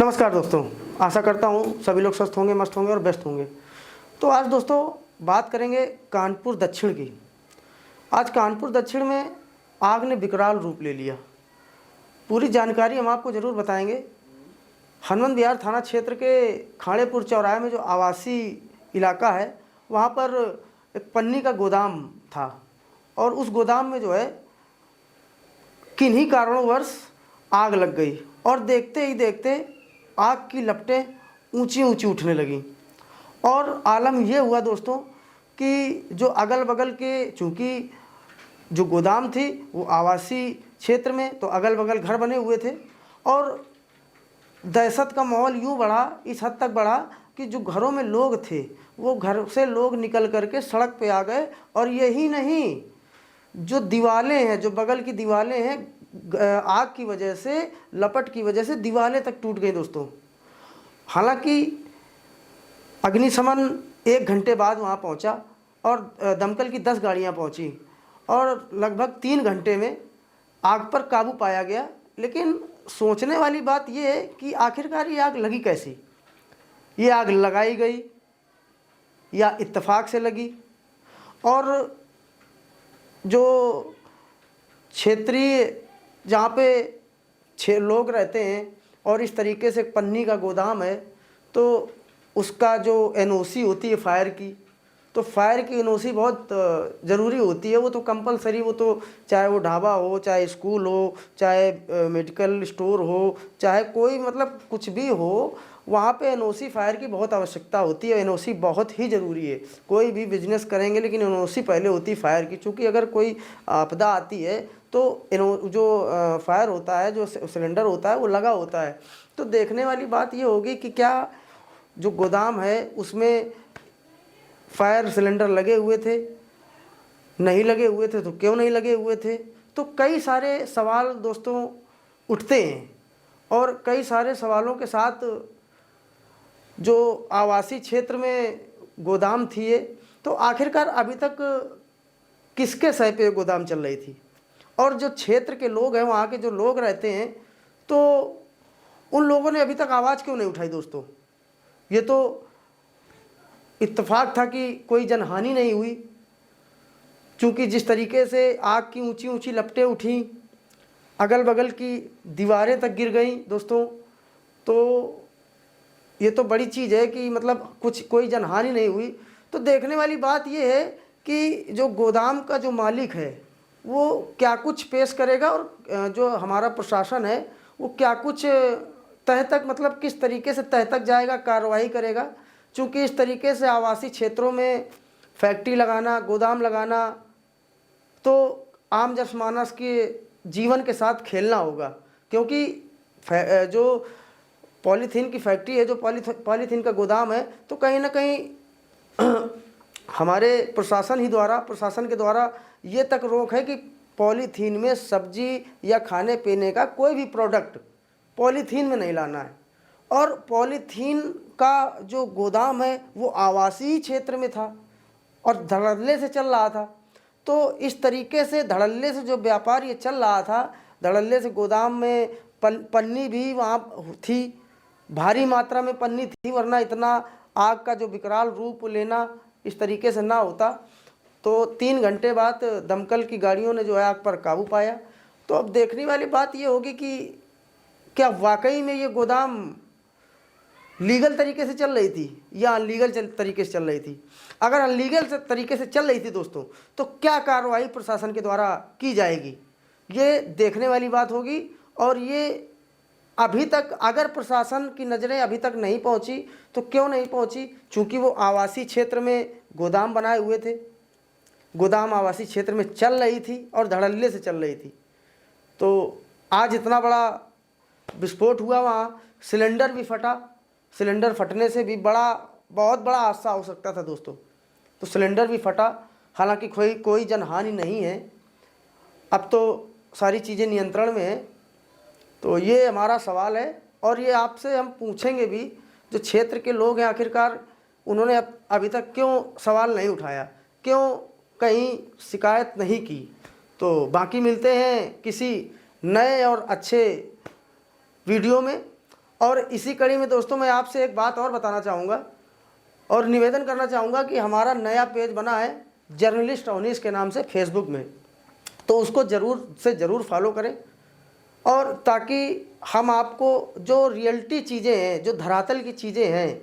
नमस्कार दोस्तों, आशा करता हूँ सभी लोग स्वस्थ होंगे, मस्त होंगे और बेस्ट होंगे। तो आज दोस्तों बात करेंगे कानपुर दक्षिण की। आज कानपुर दक्षिण में आग ने विकराल रूप ले लिया। पूरी जानकारी हम आपको ज़रूर बताएंगे। हनुमान विहार थाना क्षेत्र के खाड़ेपुर चौराहे में जो आवासी इलाका है, वहाँ पर एक पन्नी का गोदाम था और उस गोदाम में जो है किन्हीं कारणोंवश आग लग गई और देखते ही देखते आग की लपटें ऊंची ऊंची उठने लगीं। और आलम यह हुआ दोस्तों कि जो अगल बगल के, चूँकि जो गोदाम थी वो आवासीय क्षेत्र में, तो अगल बगल घर बने हुए थे और दहशत का माहौल यूँ बढ़ा, इस हद तक बढ़ा कि जो घरों में लोग थे वो घर से लोग निकल करके सड़क पे आ गए। और यही नहीं, जो दीवारें हैं, जो बगल की दीवारें हैं, आग की वजह से, लपट की वजह से दीवारें तक टूट गई दोस्तों। हालांकि अग्निशमन 1 घंटे बाद वहाँ पहुँचा और दमकल की 10 गाड़ियाँ पहुँची और लगभग 3 घंटे में आग पर काबू पाया गया। लेकिन सोचने वाली बात यह है कि आखिरकार ये आग लगी कैसी? ये आग लगाई गई या इत्तेफाक से लगी? और जो क्षेत्रीय, जहाँ पे 6 लोग रहते हैं और इस तरीके से पन्नी का गोदाम है, तो उसका जो एनओसी होती है फायर की, तो फायर की एनओसी बहुत ज़रूरी होती है। वो तो कंपलसरी, वो तो चाहे वो ढाबा हो, चाहे स्कूल हो, चाहे मेडिकल स्टोर हो, चाहे कोई मतलब कुछ भी हो, वहाँ पे एनओसी फायर की बहुत आवश्यकता होती है। एनओसी बहुत ही ज़रूरी है। कोई भी बिजनेस करेंगे लेकिन एनओसी पहले होती है फायर की, क्योंकि अगर कोई आपदा आती है तो जो फायर होता है, जो सिलेंडर होता है वो लगा होता है। तो देखने वाली बात ये होगी कि क्या जो गोदाम है उसमें फायर सिलेंडर लगे हुए थे, नहीं लगे हुए थे तो क्यों नहीं लगे हुए थे? तो कई सारे सवाल दोस्तों उठते हैं और कई सारे सवालों के साथ जो आवासीय क्षेत्र में गोदाम थी ये, तो आखिरकार अभी तक किसके सह पे गोदाम चल रही थी? और जो क्षेत्र के लोग हैं, वहाँ के जो लोग रहते हैं, तो उन लोगों ने अभी तक आवाज़ क्यों नहीं उठाई दोस्तों? ये तो इत्तेफाक था कि कोई जनहानि नहीं हुई, क्योंकि जिस तरीके से आग की ऊंची ऊंची लपटें उठी, अगल बगल की दीवारें तक गिर गई दोस्तों, तो ये तो बड़ी चीज़ है कि मतलब कोई जनहानि नहीं हुई। तो देखने वाली बात ये है कि जो गोदाम का जो मालिक है वो क्या कुछ पेश करेगा और जो हमारा प्रशासन है वो क्या कुछ तह तक, मतलब किस तरीके से तह तक जाएगा, कार्रवाई करेगा। चूँकि इस तरीके से आवासीय क्षेत्रों में फैक्ट्री लगाना, गोदाम लगाना, तो आम जनमानस के जीवन के साथ खेलना होगा। क्योंकि जो पॉलीथीन की फैक्ट्री है, जो पॉलीथीन का गोदाम है, तो कहीं ना कहीं हमारे प्रशासन के द्वारा ये तक रोक है कि पॉलीथीन में सब्जी या खाने पीने का कोई भी प्रोडक्ट पॉलीथीन में नहीं लाना है। और पॉलीथीन का जो गोदाम है वो आवासीय क्षेत्र में था और धड़ल्ले से चल रहा था। तो इस तरीके से धड़ल्ले से जो व्यापार ये चल रहा था, धड़ल्ले से गोदाम में पन्नी भी वहाँ थी, भारी मात्रा में पन्नी थी, वरना इतना आग का जो विकराल रूप लेना इस तरीके से ना होता। तो 3 घंटे बाद दमकल की गाड़ियों ने जो है आग पर काबू पाया। तो अब देखने वाली बात ये होगी कि क्या वाकई में ये गोदाम लीगल तरीके से चल रही थी या अनलीगल तरीके से चल रही थी? अगर अनलीगल तरीके से चल रही थी दोस्तों, तो क्या कार्रवाई प्रशासन के द्वारा की जाएगी, ये देखने वाली बात होगी। और ये अभी तक अगर प्रशासन की नज़रें अभी तक नहीं पहुंची, तो क्यों नहीं पहुंची? चूँकि वो आवासीय क्षेत्र में गोदाम बनाए हुए थे, गोदाम आवासीय क्षेत्र में चल रही थी और धड़ल्ले से चल रही थी। तो आज इतना बड़ा विस्फोट हुआ, वहाँ सिलेंडर भी फटा। सिलेंडर फटने से भी बहुत बड़ा हादसा हो सकता था दोस्तों। तो सिलेंडर भी फटा, हालांकि कोई जनहानि नहीं है। अब तो सारी चीज़ें नियंत्रण में हैं। तो ये हमारा सवाल है और ये आपसे हम पूछेंगे भी, जो क्षेत्र के लोग हैं आखिरकार उन्होंने अभी तक क्यों सवाल नहीं उठाया, क्यों कहीं शिकायत नहीं की? तो बाकी मिलते हैं किसी नए और अच्छे वीडियो में। और इसी कड़ी में दोस्तों मैं आपसे एक बात और बताना चाहूँगा और निवेदन करना चाहूँगा कि हमारा नया पेज बना है जर्नलिस्ट अवनीश के नाम से फेसबुक में, तो उसको ज़रूर से ज़रूर फॉलो करें, और ताकि हम आपको जो रियलिटी चीज़ें हैं, जो धरातल की चीज़ें हैं,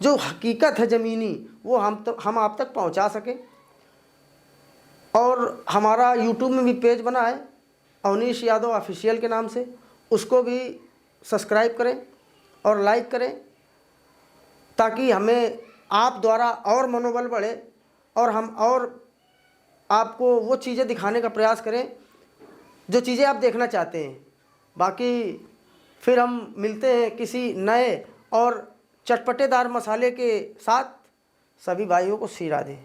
जो हकीकत है ज़मीनी, वो हम आप तक पहुंचा सकें। और हमारा यूट्यूब में भी पेज बना है अवनीश यादव ऑफिशियल के नाम से, उसको भी सब्सक्राइब करें और लाइक करें, ताकि हमें आप द्वारा और मनोबल बढ़े और हम और आपको वो चीज़ें दिखाने का प्रयास करें जो चीज़ें आप देखना चाहते हैं। बाकी फिर हम मिलते हैं किसी नए और चटपटेदार मसाले के साथ। सभी भाइयों को श्री राधे।